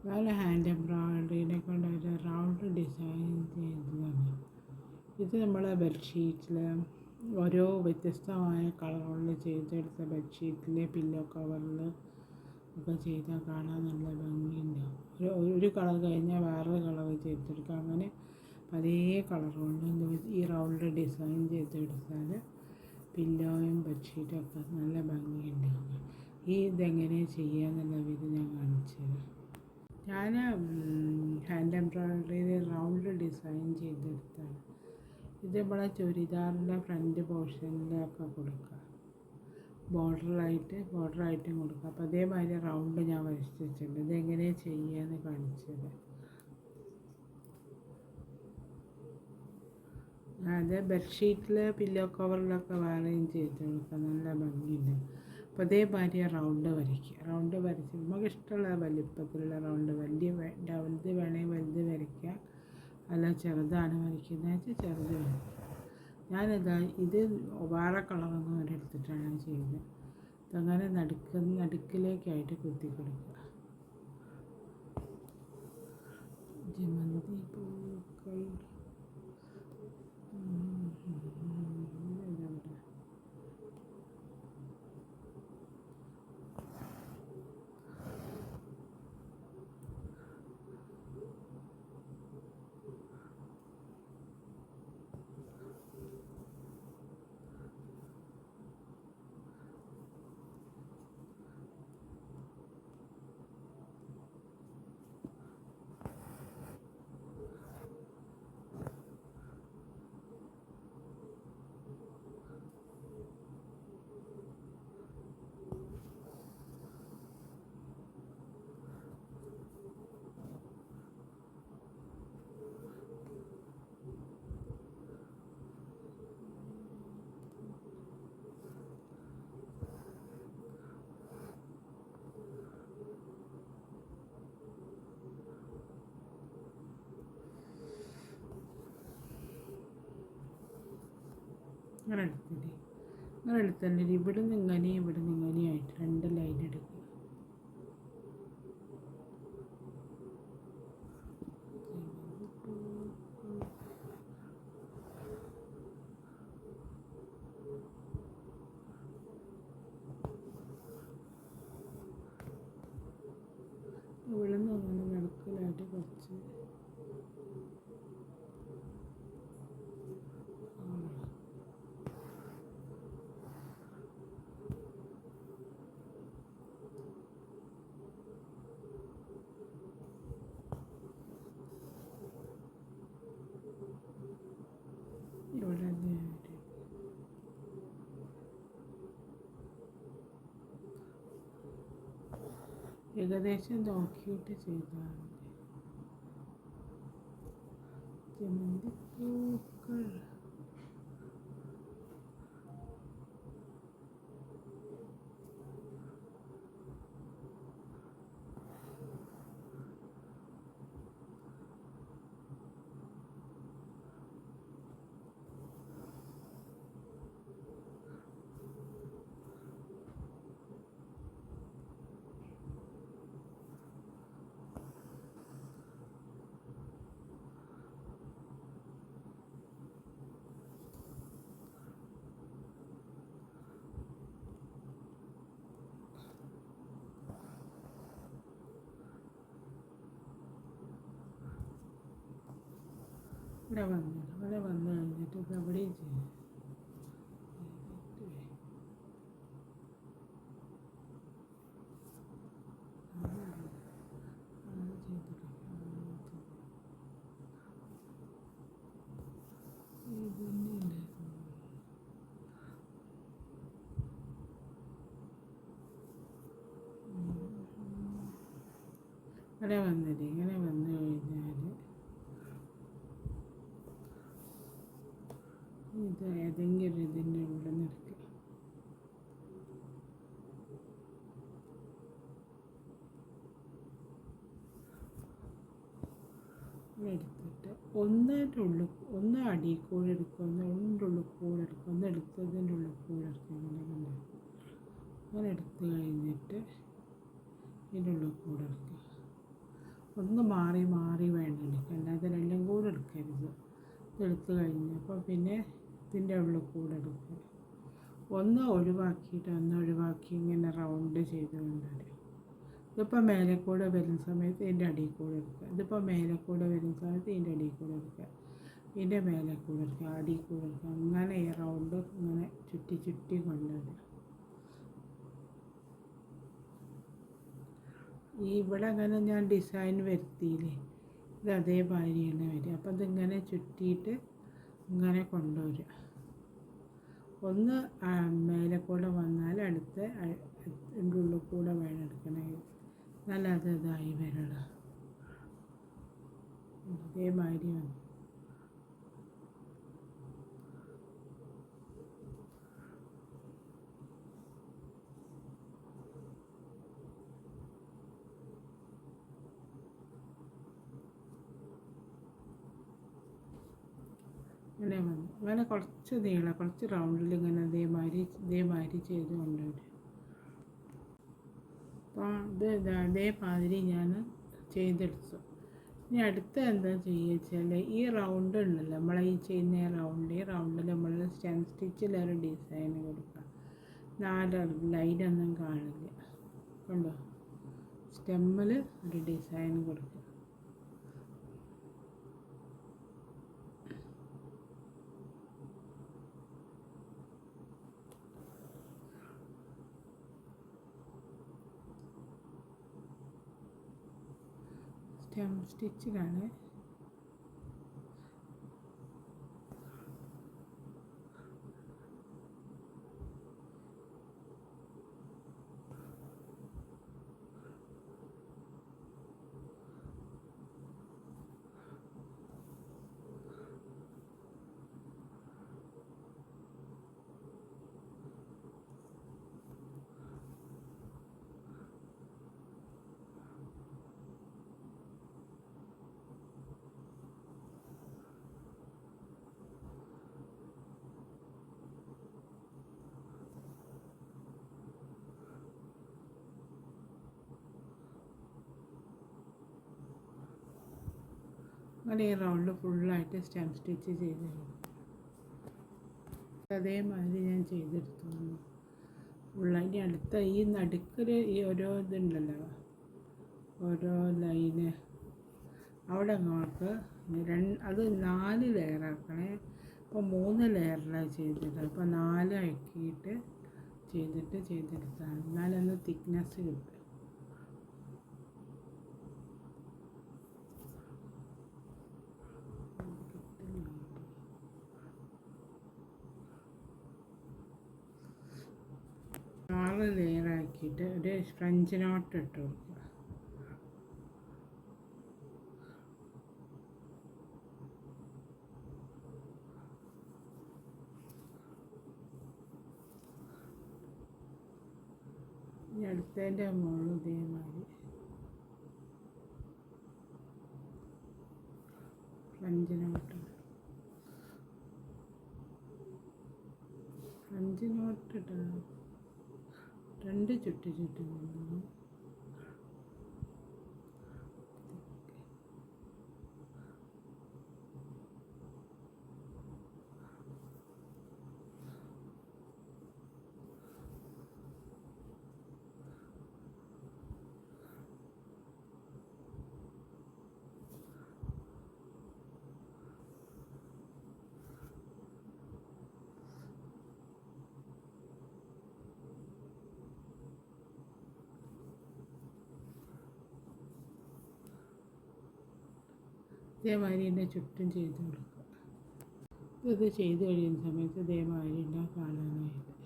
അതുപോലെ ഹാൻഡ് എംബ്രോയിഡറിനെ കൊണ്ട് ഒരു റൗണ്ട് ഡിസൈൻ ചെയ്തതാണ്. ഇത് നമ്മളെ ബെഡ്ഷീറ്റിൽ ഓരോ വ്യത്യസ്തമായ കളറുകളിൽ ചെയ്തെടുത്ത ബെഡ്ഷീറ്റിൽ പില്ലോ കവറിൽ ഒക്കെ ചെയ്താൽ കാണാൻ നല്ല ഭംഗിയുണ്ടാവും. ഒരു കളർ കഴിഞ്ഞാൽ വേറൊരു കളർ ചെയ്തെടുക്കുക. അങ്ങനെ പല കളറുകൊണ്ട് ഈ റൗണ്ട് ഡിസൈൻ ചെയ്തെടുത്താൽ പില്ലോയും ബെഡ്ഷീറ്റും ഒക്കെ നല്ല ഭംഗിയുണ്ടാവും. ഇതെങ്ങനെ ചെയ്യാന്നുള്ളത് ഇത് ഞാൻ കാണിച്ചു തരാം. ഞാൻ ഹാൻഡ് എംബ്രോയിഡറിയിൽ റൗണ്ട് ഡിസൈൻ ചെയ്തെടുത്താണ്. ഇത് നമ്മളെ ചുരിദാറിൻ്റെ ഫ്രണ്ട് പോർഷനിലൊക്കെ കൊടുക്കുക, ബോർഡറായിട്ടും കൊടുക്കുക. അപ്പോൾ അതേമാതിരി റൗണ്ട് ഞാൻ വരച്ച് വെച്ചിട്ടുണ്ട്. ഇതെങ്ങനെ ചെയ്യാമെന്ന് കാണിച്ചത്. അത് ബെഡ്ഷീറ്റിൽ പില്ലോ കവറിലൊക്കെ വേറെയും ചെയ്ത് കൊടുക്കുക, നല്ല ഭംഗിയുണ്ട്. അപ്പോൾ അതേമാതിരി റൗണ്ട് വരച്ച് നമുക്ക് ഇഷ്ടമുള്ള വലിപ്പത്തിലുള്ള റൗണ്ട്, വലുത് വേണമെങ്കിൽ വലുത് വരയ്ക്കുക, അല്ല ചെറുതാണ് വരയ്ക്കുന്നത് വെച്ചാൽ ചെറുത് വരയ്ക്കുക. ഇത് വേറെ കളറൊന്നും എടുത്തിട്ടാണ് ചെയ്യുന്നത്. അങ്ങനെ നടുക്കിലേക്കായിട്ട് കുത്തി കൊടുക്കുക. ജമന്തി പൂക്കൾ അങ്ങനെ എടുത്തിട്ട് ഇവിടുന്ന് ഇങ്ങനെയായിട്ട് 2 ലൈൻ എടുക്കുക. ഇവിടുന്ന് അങ്ങനെ നടുക്കിലായിട്ട് കുറച്ച് ഇവിടെ ഏകദേശം നോക്കിയിട്ട് ചെയ്താൽ മതി. ജമന്തി പൂക്കൾ ഇവിടെ വന്ന് കഴിഞ്ഞിട്ട് ഇത് എവിടെയും ചെയ്യും. ഇവിടെ ഇങ്ങനെ വന്നു കഴിഞ്ഞാൽ ഇത് ഏതെങ്കിലും ഇതിൻ്റെ ഇവിടെ നിൽക്കുക. എടുത്തിട്ട് ഒന്ന് അടിയിൽ കൂടെ എടുക്കുക, ഒന്നിൻ്റെ ഉള്ളിൽ കൂടെ എടുക്കുക, ഒന്ന് എടുത്തതിൻ്റെ ഉള്ളിൽ കൂടെ എടുക്കുക. അങ്ങനെ എടുത്ത് കഴിഞ്ഞിട്ട് ഇതിൻ്റെ ഉള്ളിൽ കൂടെ എടുക്കുക. ഒന്ന് മാറി മാറി വേണം എടുക്കുക, അല്ലാതെ രണ്ടും കൂടെ എടുക്കരുത്. ഇതെടുത്ത് കഴിഞ്ഞപ്പോൾ പിന്നെ ഇതിൻ്റെ ഉള്ളിൽ കൂടെ എടുക്കുക. ഒന്ന് ഒഴിവാക്കിയിട്ട് ഒന്ന് ഒഴിവാക്കി ഇങ്ങനെ റൗണ്ട് ചെയ്ത് കൊണ്ടുവരിക. ഇതിപ്പോൾ മേലെ കൂടെ വരുന്ന സമയത്ത് ഇതിൻ്റെ അടിയിൽ കൂടെ എടുക്കുക. ഇതിപ്പോൾ മേലെ കൂടെ വരുന്ന സമയത്ത് ഇതിൻ്റെ അടിയിൽ കൂടെ എടുക്കുക. ഇതിൻ്റെ മേലെ കൂടെ എടുക്കുക, അടിയിൽ കൂടെ എടുക്കുക. അങ്ങനെ ഈ റൗണ്ട് ഇങ്ങനെ ചുറ്റി ചുറ്റി കൊണ്ടുവരിക. ഈ ഇവിടെ അങ്ങനെ ഞാൻ ഡിസൈൻ വരുത്തിയില്ലേ, ഇത് അതേമാതിരി തന്നെ വരിക. അപ്പോൾ ഇതിങ്ങനെ ചുറ്റിയിട്ട് ഇങ്ങനെ കൊണ്ടുവരിക. ഒന്ന് മേലെ കൂടെ വന്നാൽ അടുത്ത അതിൻ്റെ ഉള്ളിൽ കൂടെ വേണം എടുക്കണേ, നല്ല അത് ഇതായി വരണം. അതേമാതിരി വന്നു. ഇങ്ങനെ വന്നു. അങ്ങനെ കുറച്ച് നീളം കുറച്ച് റൗണ്ടിൽ ഇങ്ങനെ ഇതേമാതിരി ചെയ്ത് കൊണ്ടുവരും. അപ്പോൾ ഇത് അതേമാതിരി ഞാൻ ചെയ്തെടുത്തു. ഇനി അടുത്ത എന്താ ചെയ്യുക വെച്ചാൽ ഈ റൗണ്ട് ഉണ്ടല്ലോ, നമ്മൾ ഈ ചെയ്യുന്ന ഈ റൗണ്ടിൽ നമ്മൾ സ്റ്റെം സ്റ്റിച്ചിലൊരു ഡിസൈൻ കൊടുക്കുക. 4 ലൈനൊന്നും കാണില്ല, കണ്ടോ? സ്റ്റെമ്മിൽ ഒരു ഡിസൈൻ കൊടുക്കുക. സ്റ്റെം സ്റ്റിച്ചിലാണ് അങ്ങനെ ഈ റൗണ്ട് ഫുള്ളായിട്ട് സ്റ്റെം സ്റ്റിച്ച് ചെയ്ത് അതേമാതിരി ഞാൻ ചെയ്തെടുത്തു ഫുള്ളായിട്ട്. അടുത്ത ഈ നടുക്കൊരു ഈ ഓരോ ഇതുണ്ടല്ലോ, ഓരോ ലൈന് അവിടെ അങ്ങോട്ട് അത് 4 ലെയറാക്കണേ. അപ്പോൾ 3 ലെയറിലാണ് ചെയ്തത്. അപ്പോൾ 4 ആക്കിയിട്ട് ചെയ്തെടുത്താണ്, എന്നാലൊന്ന് തിക്നെസ് കിട്ടും. ലെയറാക്കിയിട്ട് ഒരു ഫ്രഞ്ച് നോട്ട് ഇട്ട് കൊടുക്കുക. ഈ അടുത്തതിൻ്റെ മുകളിൽ ഇതേമാതിരി ഫ്രഞ്ച് നോട്ട് ഇട്ട് 2 ചുറ്റി കൊണ്ടുവന്നു. ഇതേമാതിരി എൻ്റെ ചുറ്റും ചെയ്ത് കൊടുക്കുക. ഇത് ചെയ്ത് കഴിയുന്ന സമയത്ത് ഇതേമാതിരി ഉണ്ടാകാൻ കാണാനായിട്ട്